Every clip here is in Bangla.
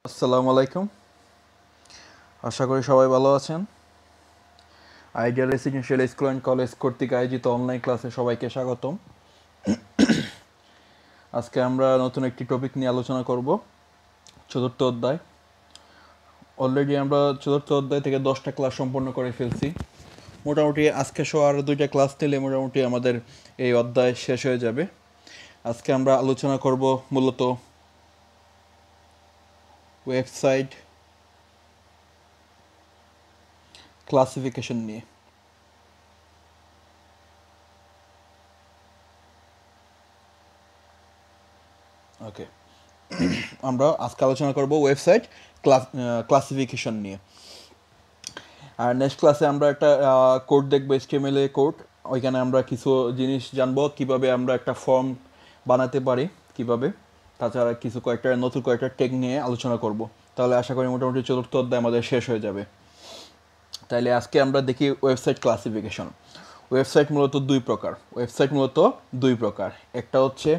আসসালামু আলাইকুম। আশা করি সবাই ভালো আছেন। Ideal residential school and college কর্তৃক আয়োজিত অনলাইন ক্লাসে সবাইকে স্বাগতম। আজকে আমরা নতুন একটি টপিক নিয়ে আলোচনা করব, চতুর্থ অধ্যায়। অলরেডি আমরা চতুর্থ অধ্যায় থেকে 10টা ক্লাস সম্পন্ন করে ফেলছি। মোটামুটি আজকে সহ আর 2টা ক্লাস নিলে মোটামুটি আমাদের এই অধ্যায় শেষ হয়ে যাবে। আজকে আমরা আলোচনা করব মূলত ওয়েবসাইট ক্লাসিফিকেশন নিয়ে। ওকে, আমরা আজকে আলোচনা করব ওয়েবসাইট ক্লাসিফিকেশন নিয়ে। আর নেক্সট ক্লাসে আমরা একটা কোড দেখবো, HTML কোড। ওইখানে আমরা কিছু জিনিস জানবো, কিভাবে আমরা একটা ফর্ম বানাতে পারি কিভাবে। তাছাড়া কয়েকটা নতুন টেক নিয়ে আলোচনা করব। তাহলে আশা করি মোটামুটি চতুর্থ অধ্যায় আমাদের শেষ হয়ে যাবে। তাইলে আজকে আমরা দেখি ওয়েবসাইট ক্লাসিফিকেশন। ওয়েবসাইট মূলত দুই প্রকার। একটা হচ্ছে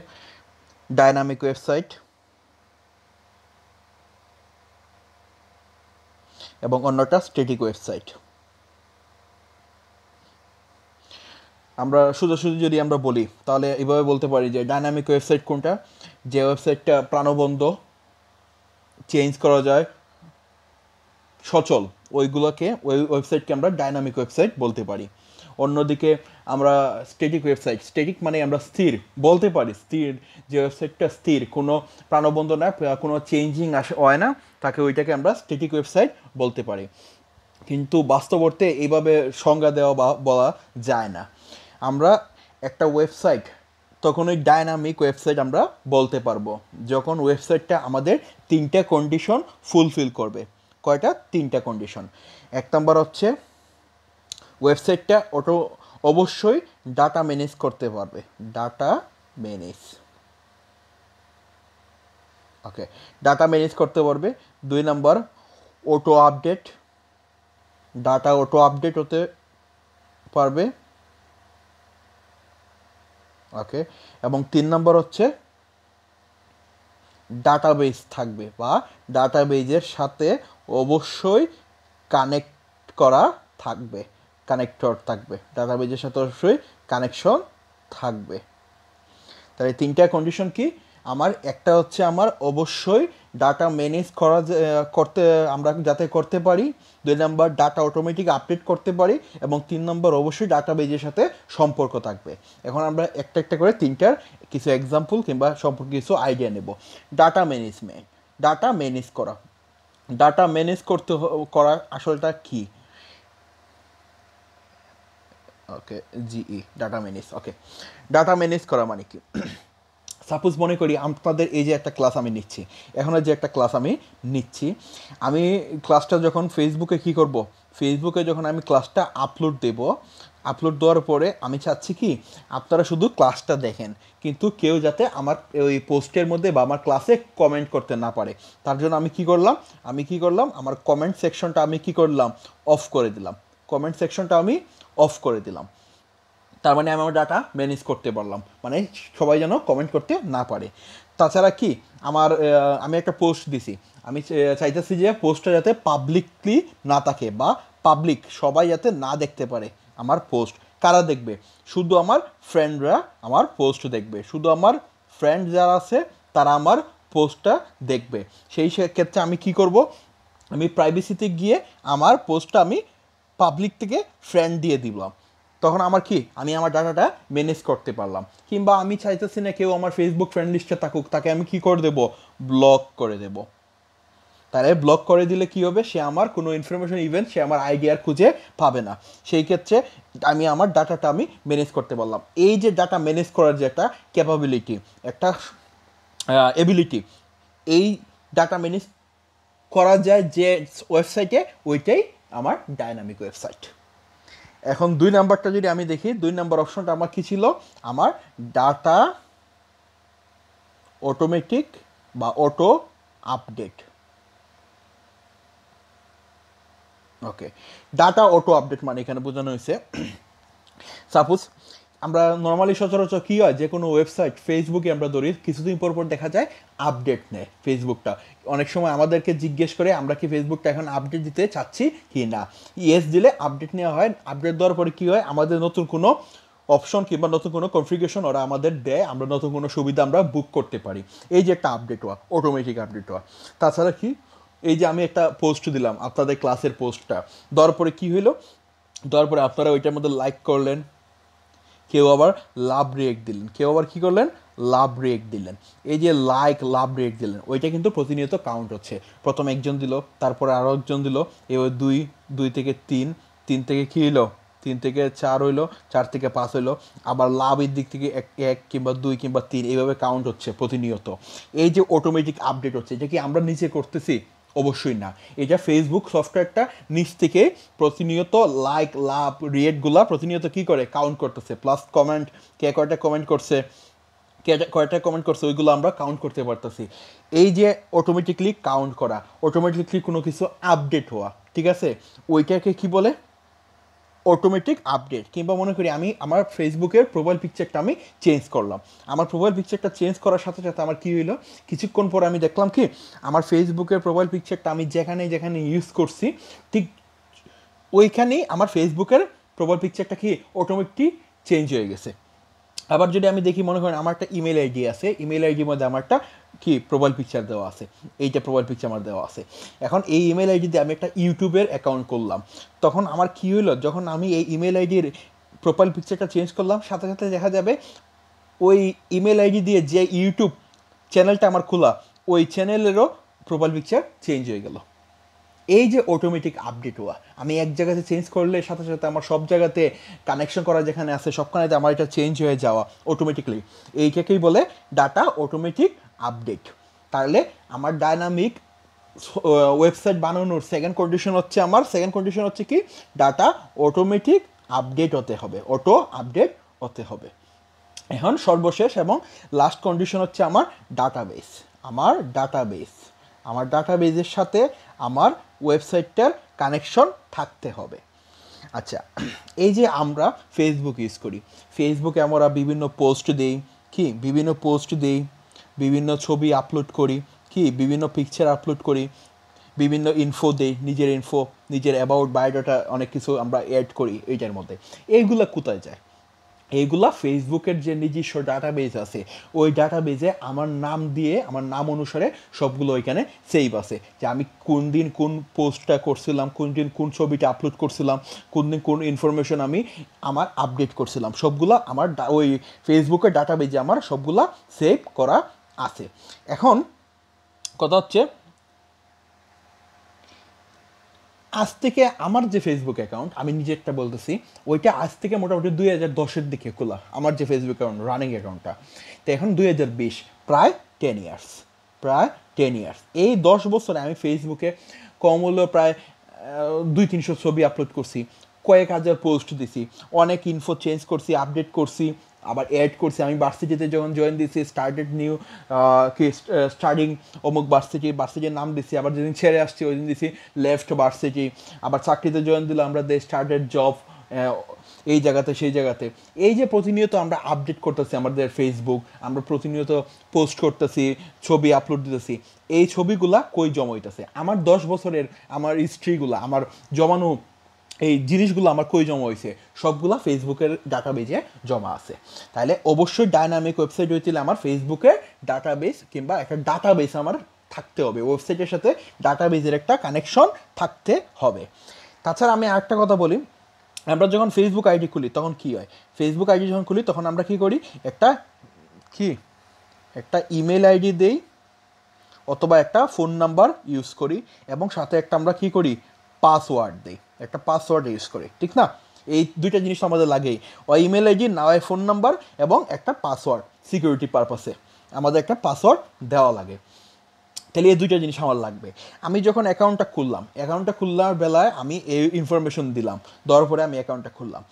ডাইনামিক ওয়েবসাইট এবং অন্যটা স্ট্যাটিক ওয়েবসাইট। আমরা সোজাসুজি যদি আমরা বলি তাহলে এইভাবে বলতে পারি যে ডাইনামিক ওয়েবসাইট কোনটা, যে ওয়েবসাইটটা প্রাণবন্ত, চেঞ্জ করা যায়, সচল, ওই ওয়েবসাইটকে আমরা ডাইনামিক ওয়েবসাইট বলতে পারি। অন্যদিকে আমরা স্ট্যাটিক মানে আমরা স্থির বলতে পারি, যে ওয়েবসাইটটা স্থির, কোনো প্রাণবন্ত না, কোনো চেঞ্জিং হয় না, ওইটাকে আমরা স্ট্যাটিক ওয়েবসাইট বলতে পারি। কিন্তু বাস্তব অর্থে এইভাবে সংজ্ঞা দেওয়া বা বলা যায় না। আমরা একটা ওয়েবসাইট তখনই ডাইনামিক ওয়েবসাইট আমরা বলতে পারবো যখন ওয়েবসাইটটা আমাদের 3টা কন্ডিশন ফুলফিল করবে। কয়টা? 3টা কন্ডিশন। 1 নম্বর হচ্ছে ওয়েবসাইটটা অবশ্যই ডাটা ম্যানেজ করতে পারবে, ডাটা ম্যানেজ করতে পারবে। 2 নম্বর ডাটা অটো আপডেট হতে পারবে। ওকে, এবং 3 নম্বর হচ্ছে ডাটাবেস থাকবে বা ডাটাবেজের সাথে অবশ্যই কানেক্টর থাকবে, ডাটাবেজের সাথে অবশ্যই কানেকশন থাকবে। তাহলে 3টা কন্ডিশন কি আমার? একটা হচ্ছে আমার অবশ্যই ডাটা ম্যানেজ করতে আমরা যাতে করতে পারি। 2 নম্বর ডাটা অটোমেটিক আপডেট করতে পারি, এবং 3 নম্বর অবশ্যই ডাটাবেজের সাথে সম্পর্ক থাকবে। এখন আমরা একটা করে 3টার কিছু এক্সাম্পল কিংবা সম্পর্কে কিছু আইডিয়া নেব। ডাটা ম্যানেজ করা আসলটা কি? ওকে, ডাটা ম্যানেজ করা মানে কি? সাপোজ মনে করি আপনাদের এই যে একটা ক্লাস আমি নিচ্ছি, আমি ক্লাসটা যখন ফেসবুকে যখন আমি ক্লাসটা আপলোড দেওয়ার পরে আমি চাচ্ছি কি আপনারা শুধু ক্লাসটা দেখেন, কিন্তু কেউ যাতে আমার ওই পোস্টের মধ্যে বা আমার ক্লাসে কমেন্ট করতে না পারে। তার জন্য আমি কি করলাম আমার কমেন্ট সেকশনটা অফ করে দিলাম। তার মানে আমি আমার ডাটা ম্যানেজ করতে পারলাম, মানে সবাই যেন কমেন্ট করতে না পারে। তাছাড়া কি আমি একটা পোস্ট দিছি, আমি চাইতেছি যে পোস্টটা যাতে পাবলিকলি না থাকে বা পাবলিক সবাই যাতে না দেখতে পারে আমার পোস্ট। কারা দেখবে? শুধু আমার ফ্রেন্ডরা আমার পোস্ট দেখবে, শুধু আমার ফ্রেন্ড যারা আছে তারা আমার পোস্টটা দেখবে। সেই ক্ষেত্রে আমি কি করব? আমি প্রাইভেসিতে গিয়ে আমার পোস্টটা আমি পাবলিক থেকে ফ্রেন্ড দিয়ে দিলাম। তখন আমি আমার ডাটাটা ম্যানেজ করতে পারলাম। কিংবা আমি চাইতেছি না কেউ আমার ফেসবুক ফ্রেন্ড লিস্টে থাকুক, তাকে আমি কি করে দেব? ব্লক করে দেব। তাহলে ব্লক করে দিলে কি হবে? সে আমার কোনো ইনফরমেশন সে আমার আইডিয়ার খুঁজে পাবে না। সেই ক্ষেত্রে আমি আমার ডাটাটা ম্যানেজ করতে পারলাম। এই যে ডাটা ম্যানেজ করার যে একটা ক্যাপাবিলিটি, একটা এবিলিটি, এই ডাটা ম্যানেজ করা যায় যে ওয়েবসাইটে, ওইটাই আমার ডাইনামিক ওয়েবসাইট। এখন 2 নাম্বারটা যদি আমি দেখি, 2 নাম্বার অপশনটা আমার কি ছিল? আমার ডাটা অটোমেটিক বা অটো আপডেট। ওকে, ডাটা অটো আপডেট মানে এখানে বোঝানো হয়েছে সাপোজ আমরা নর্মালি সচরাচর কী হয়, যে কোনো ওয়েবসাইট ফেসবুকে আমরা ধরি, কিছুদিন পর দেখা যায় আপডেট নেয় ফেসবুকটা। অনেক সময় আমাদেরকে জিজ্ঞেস করে আমরা কি ফেসবুকটা এখন আপডেট দিতে চাচ্ছি কি না। ইয়েস দিলে আপডেট নেওয়া হয়। আপডেট দেওয়ার পরে কী হয়, আমাদের নতুন কোনো অপশন কিংবা নতুন কোনো কনফিগারেশন ওরা আমাদের দেয়, আমরা নতুন কোনো সুবিধা আমরা বুক করতে পারি। এই যে একটা আপডেট হওয়া, অটোমেটিক আপডেট হওয়া। তাছাড়া কি, এই যে আমি একটা পোস্ট দিলাম আপনাদের ক্লাসের পোস্টটা, দেওয়ার পরে কী হইলো, দেওয়ার পরে আপনারা ওইটার মধ্যে লাইক করলেন, কেউ আবার লাভ রিয়েক্ট দিলেন, কেউ আবার কী করলেন, লাভ রিয়েক্ট দিলেন। এই যে লাইক লাভ রিয়েক্ট দিলেন, ওইটা কিন্তু প্রতিনিয়ত কাউন্ট হচ্ছে। প্রথম একজন দিল, তারপরে আরও একজন দিল, এবার 2 থেকে 3, 3 থেকে কী হইলো, 3 থেকে 4 হইলো, 4 থেকে 5 হইলো, আবার লাভের দিক থেকে 1 কিংবা 2 কিংবা 3 এইভাবে কাউন্ট হচ্ছে প্রতিনিয়ত। এই যে অটোমেটিক আপডেট হচ্ছে, এটা কি আমরা নিজে করতেছি? অবশ্যই না। এটা ফেসবুক সফটওয়্যারটা নিচ থেকে প্রতিনিয়ত লাইক লাভ রিয়েক্টগুলা প্রতিনিয়ত কী করে, কাউন্ট করতেছে। প্লাস কমেন্ট, কে কয়টা কমেন্ট করছে, কয়টা কমেন্ট করছে, ওইগুলো আমরা কাউন্ট করতে পারতেছি। এই যে অটোমেটিকলি কাউন্ট করা, অটোমেটিকলি কোনো কিছু আপডেট হওয়া, ঠিক আছে, ওইটাকে কি বলে, অটোমেটিক আপডেট। কিংবা মনে করি আমি আমার ফেসবুকের প্রোফাইল পিকচারটা আমি চেঞ্জ করলাম, আমার প্রোফাইল পিকচারটা চেঞ্জ করার সাথে সাথে আমার কী হইলো, কিছুক্ষণ পরে আমি দেখলাম কি আমার ফেসবুকের প্রোফাইল পিকচারটা আমি যেখানে যেখানে ইউজ করছি ঠিক ওইখানেই আমার ফেসবুকের প্রোফাইল পিকচারটা কি অটোমেটিক চেঞ্জ হয়ে গেছে। আবার যদি আমি দেখি, মনে করেন আমার একটা ইমেল আইডি আছে, ইমেল আইডির মধ্যে আমার একটা কি প্রোফাইল পিকচার দেওয়া আছে, এইটা প্রোফাইল পিকচার আমার দেওয়া আছে। এখন এই ইমেল আইডি দিয়ে আমি একটা ইউটিউবের অ্যাকাউন্ট করলাম, তখন আমার কী হইলো, যখন আমি এই ইমেল আইডির প্রোফাইল পিকচারটা চেঞ্জ করলাম, সাথে সাথে দেখা যাবে ওই ইমেল আইডি দিয়ে যে ইউটিউব চ্যানেলটা আমার খোলা, ওই চ্যানেলেরও প্রোফাইল পিকচার চেঞ্জ হয়ে গেল। এই যে অটোমেটিক আপডেট হওয়া, আমি এক জায়গাতে চেঞ্জ করলে সাথে সাথে আমার সব জায়গাতে কানেকশন করা যেখানে আছে সবখানেতে আমার এটা চেঞ্জ হয়ে যাওয়া অটোমেটিকলি, এইটাকেই বলে ডাটা অটোমেটিক আপডেট। তাহলে আমার ডাইনামিক ওয়েবসাইট বানানোর সেকেন্ড কন্ডিশন হচ্ছে কি, ডাটা অটোমেটিক আপডেট হতে হবে, অটো আপডেট হতে হবে। এখন সর্বশেষ এবং লাস্ট কন্ডিশন হচ্ছে আমার ডাটাবেসের সাথে আমার ওয়েবসাইটটার কানেকশন থাকতে হবে। আচ্ছা, এই যে আমরা ফেসবুক ইউজ করি, ফেসবুকে আমরা বিভিন্ন পোস্ট দিই, বিভিন্ন ছবি আপলোড করি, বিভিন্ন পিকচার আপলোড করি, বিভিন্ন ইনফো দেই, নিজের অ্যাবাউট বায়োডাটা অনেক কিছু আমরা অ্যাড করি এইটার মধ্যে। এইগুলা কোথায় যায়? এইগুলা ফেসবুকের যে নিজস্ব ডাটাবেস আছে, ওই ডাটাবেসে আমার নাম দিয়ে, আমার নাম অনুসারে সবগুলো ওইখানে সেভ আছে, যে আমি কোন দিন কোন পোস্টটা করছিলাম, কোন দিন কোন ছবিটা আপলোড করছিলাম, কোন দিন কোন ইনফরমেশন আমি আমার আপডেট করছিলাম, সবগুলা আমার ওই ফেসবুকের ডাটাবেসে আমার সবগুলা সেভ করা আছে। এখন কথা হচ্ছে, আজ থেকে আমার যে ফেসবুক অ্যাকাউন্ট, আমি নিজেরটা বলতেছি, ওইটা আজ থেকে মোটামুটি 2010-এর দিকে খোলা, আমার যে ফেসবুক অ্যাকাউন্ট রানিং অ্যাকাউন্টটা। তো এখন 2020, প্রায় 10 ইয়ার্স। এই 10 বছরে আমি ফেসবুকে কম হলেও প্রায় 200-300 ছবি আপলোড করছি, কয়েক হাজার পোস্ট দিছি, অনেক ইনফো চেঞ্জ করছি, আপডেট করছি, আবার অ্যাড করছি। আমি ভার্সিটিতে যখন জয়েন দিয়েছি, স্টার্টিং অমুক ভার্সিটির নাম দিছি, আবার যেদিন ছেড়ে আসছি ওই দিন দিছি লেফট ভার্সিটি। আবার চাকরিতে জয়েন দিলে আমরা স্টার্টেড জব এই জায়গাতে সেই জায়গাতে। এই যে প্রতিনিয়ত আমরা আপডেট করতেছি আমাদের ফেসবুক, আমরা প্রতিনিয়ত পোস্ট করতেছি, ছবি আপলোড দিতেছি, এই ছবিগুলা কই জমা হইতেছে? আমার 10 বছরের আমার হিস্ট্রিগুলা, আমার জমানো এই জিনিসগুলো আমার কই জমা হয়েছে? সবগুলা ফেসবুকের ডাটাবেজে জমা আছে। তাহলে অবশ্যই ডাইনামিক ওয়েবসাইট হইতে আমার ফেসবুকের ডাটাবেস কিংবা একটা ডাটাবেস আমার থাকতে হবে, ওয়েবসাইটের সাথে ডাটাবেসের একটা কানেকশন থাকতে হবে। তাছাড়া আমি আরেকটা কথা বলি, আমরা যখন ফেসবুক আইডি খুলি তখন কি হয়, ফেসবুক আইডি যখন খুলি তখন আমরা কি করি, একটা ইমেল আইডি দেই অথবা একটা ফোন নাম্বার ইউজ করি, এবং সাথে একটা আমরা কি করি, পাসওয়ার্ড দিই, একটা পাসওয়ার্ড ইউজ করি, ঠিক না? এই দুইটা জিনিস আমাদের লাগেই, ওই ইমেল আইডি না হয় ফোন নাম্বার, এবং একটা পাসওয়ার্ড, সিকিউরিটি পারপাসে আমাদের একটা পাসওয়ার্ড দেওয়া লাগে। তাহলে এই দুইটা জিনিস আমার লাগবে। আমি যখন অ্যাকাউন্টটা খুললাম বেলায় আমি এই ইনফরমেশন দিলাম, দেওয়ার পরে আমি অ্যাকাউন্টটা খুললাম।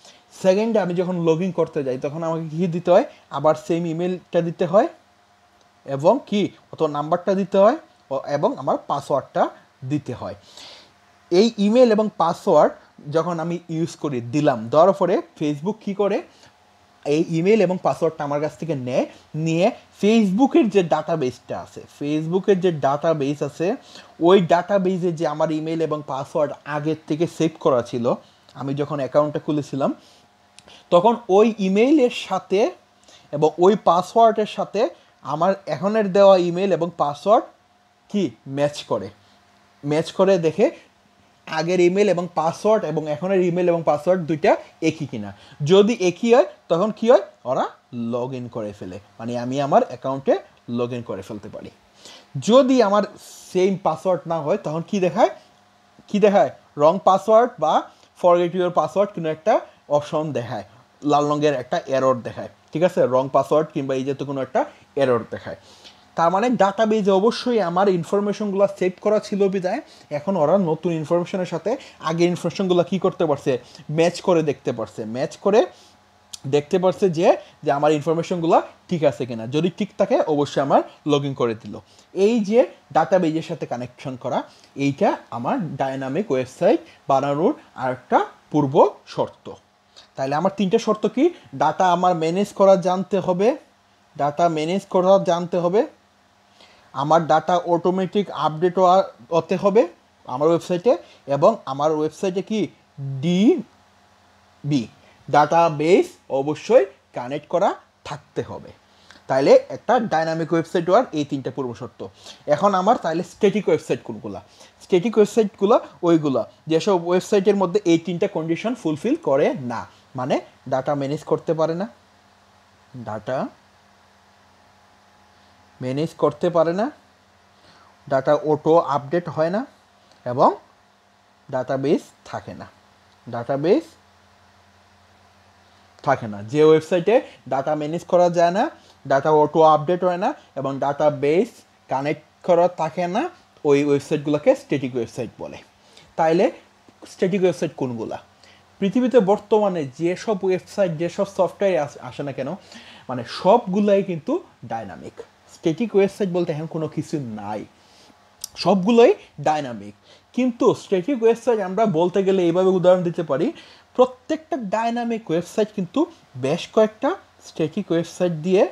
সেকেন্ডে আমি যখন লগ ইন করতে যাই তখন আমাকে কী দিতে হয়, আবার সেম ইমেলটা দিতে হয়, এবং অথবা নাম্বারটা দিতে হয়, এবং আমার পাসওয়ার্ডটা দিতে হয়। এই ইমেল এবং পাসওয়ার্ড যখন আমি ইউজ করি, দেওয়ার পরে ফেসবুক কী করে, এই ইমেল এবং পাসওয়ার্ডটা আমার কাছ থেকে নেয়, নিয়ে ফেসবুকের যে ডাটাবেসটা আছে, ফেসবুকের যে ডাটাবেস আছে ওই ডাটাবেসে যে আমার ইমেল এবং পাসওয়ার্ড আগের থেকে সেভ করা ছিল, আমি যখন অ্যাকাউন্টটা খুলেছিলাম তখন ওই ইমেইলের সাথে এবং ওই পাসওয়ার্ডের সাথে আমার এখনের দেওয়া ইমেল এবং পাসওয়ার্ড কি ম্যাচ করে দেখে আগের ইমেল এবং পাসওয়ার্ড এবং এখনের ইমেল এবং পাসওয়ার্ড দুইটা একই কিনা। যদি একই হয় তখন কি হয়, ওরা লগ ইন করে ফেলে, মানে আমি আমার অ্যাকাউন্টে লগ ইন করে ফেলতে পারি। যদি আমার সেম পাসওয়ার্ড না হয় তখন কি দেখায় রং পাসওয়ার্ড বা ফরগেট ইউর পাসওয়ার্ড কোনো একটা অপশন দেখায়, লাল রঙের একটা এরর দেখায়, ঠিক আছে, রং পাসওয়ার্ড কিংবা এই জাতীয় কোনো একটা এরর দেখায়। তার মানে ডাটাবেজে অবশ্যই আমার ইনফরমেশনগুলো সেভ করা ছিল বিধায় এখন ওরা নতুন ইনফরমেশনের সাথে আগের ইনফরমেশনগুলো কী করতে পারছে, ম্যাচ করে দেখতে পারছে যে আমার ইনফরমেশনগুলো ঠিক আছে কিনা। যদি ঠিক থাকে অবশ্যই আমার লগ ইন করে দিল। এই যে ডাটাবেজের সাথে কানেকশন করা, এইটা আমার ডায়নামিক ওয়েবসাইট বানানোর আরেকটা পূর্ব শর্ত। তাহলে আমার তিনটে শর্ত কি, ডাটা আমার ম্যানেজ করা জানতে হবে, আমার ডাটা অটোমেটিক আপডেট হতে হবে আমার ওয়েবসাইটে, এবং আমার ওয়েবসাইটে কি ডিবি ডাটাবেস অবশ্যই কানেক্ট করা থাকতে হবে। তাইলে একটা ডাইনামিক ওয়েবসাইট হওয়ার এই তিনটা পূর্ব শর্ত। এখন আমার তাহলে স্ট্যাটিক ওয়েবসাইট কোনগুলো? স্ট্যাটিক ওয়েবসাইটগুলো ওইগুলো যেসব ওয়েবসাইটের মধ্যে এই তিনটা কন্ডিশন ফুলফিল করে না, মানে ডাটা ম্যানেজ করতে পারে না, ডাটা অটো আপডেট হয় না, এবং ডাটাবেস থাকে না। যে ওয়েবসাইটে ডাটা ম্যানেজ করা যায় না, ডাটা অটো আপডেট হয় না এবং ডাটাবেস কানেক্ট করা থাকে না, ওই ওয়েবসাইটগুলোকে স্ট্যাটিক ওয়েবসাইট বলে। তাইলে স্ট্যাটিক ওয়েবসাইট কোনগুলা? পৃথিবীতে বর্তমানে যেসব ওয়েবসাইট, যেসব সফটওয়্যার আসে না কেন, মানে সবগুলাই কিন্তু ডাইনামিক। স্ট্যাটিক ওয়েবসাইট বলতে এখন কোনো কিছু নাই, সবগুলোই ডাইনামিক। কিন্তু স্ট্যাটিক ওয়েবসাইট আমরা বলতে গেলে এইভাবে উদাহরণ দিতে পারি, প্রত্যেকটা ডাইনামিক ওয়েবসাইট কিন্তু বেশ কয়েকটা স্ট্যাটিক ওয়েবসাইট দিয়ে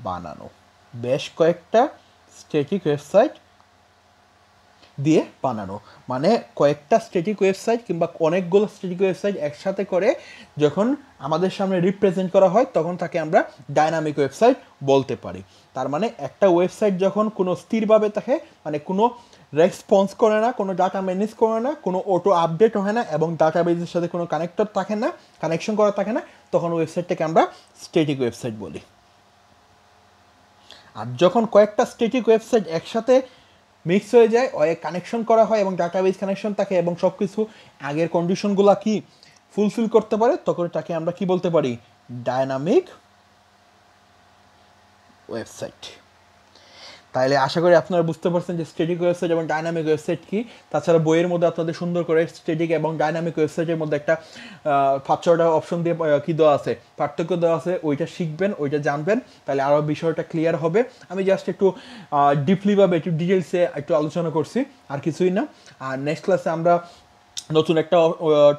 বানানো, মানে কয়েকটা স্ট্যাটিক ওয়েবসাইট কিংবা অনেকগুলো স্ট্যাটিক ওয়েবসাইট একসাথে করে যখন আমাদের সামনে রিপ্রেজেন্ট করা হয় তখন তাকে আমরা ডাইনামিক ওয়েবসাইট বলতে পারি। তার মানে একটা ওয়েবসাইট যখন কোনো স্থিরভাবে থাকে, মানে কোনো রেসপন্স করে না, কোনো ডাটা ম্যানেজ করে না, কোনো অটো আপডেট হয় না এবং ডাটাবেজের সাথে কোনো কানেকশন করা থাকে না, তখন ওয়েবসাইটটাকে আমরা স্ট্যাটিক ওয়েবসাইট বলি। আর যখন কয়েকটা স্ট্যাটিক ওয়েবসাইট একসাথে মিক্স হয়ে যায়, কানেকশন করা হয় এবং ডাটাবেজ কানেকশন থাকে এবং সব কিছু আগের কন্ডিশনগুলো কি ফুলফিল করতে পারে, তখন তাকে আমরা কি বলতে পারি, ডায়নামিক ওয়েবসাইট। তাহলে আশা করি আপনারা বুঝতে পারছেন যে স্ট্যাটিক ওয়েবসাইট এবং ডাইনামিক ওয়েবসাইট কি। তাছাড়া বইয়ের মধ্যে আপনাদের সুন্দর করে স্ট্যাটিক এবং ডাইনামিক ওয়েবসাইটের মধ্যে একটা 5-6টা অপশন দিয়ে কি দেওয়া আছে, পার্থক্য দেওয়া আছে, ওইটা শিখবেন, ওইটা জানবেন, তাহলে আরও বিষয়টা ক্লিয়ার হবে। আমি জাস্ট একটু ডিপলিভাবে একটু ডিটেলসে একটু আলোচনা করছি, আর কিছুই না। আর নেক্সট ক্লাসে আমরা নতুন একটা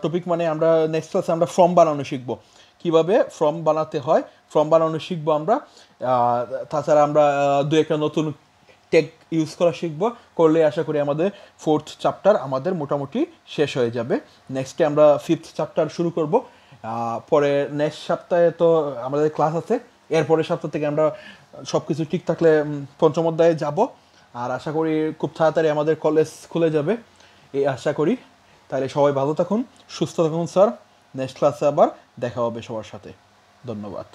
টপিক, মানে আমরা নেক্সট ক্লাসে আমরা ফর্ম বানানো শিখবো, কীভাবে ফর্ম বানাতে হয়, ফর্ম বানানো শিখবো আমরা। তাছাড়া আমরা দু একটা নতুন টেক ইউজ করা শিখবো, করলে আশা করি আমাদের 4th চ্যাপ্টার আমাদের মোটামুটি শেষ হয়ে যাবে। নেক্সটে আমরা 5th চ্যাপ্টার শুরু করব। পরে নেক্সট সপ্তাহে তো আমাদের ক্লাস আছে, এরপরের সপ্তাহ থেকে আমরা সব কিছু ঠিক থাকলে 5ম অধ্যায়ে যাব। আর আশা করি খুব তাড়াতাড়ি আমাদের কলেজ খুলে যাবে, এই আশা করি। তাহলে সবাই ভালো থাকুন, সুস্থ থাকুন স্যার। নেক্সট ক্লাসে আবার দেখা হবে সবার সাথে। ধন্যবাদ।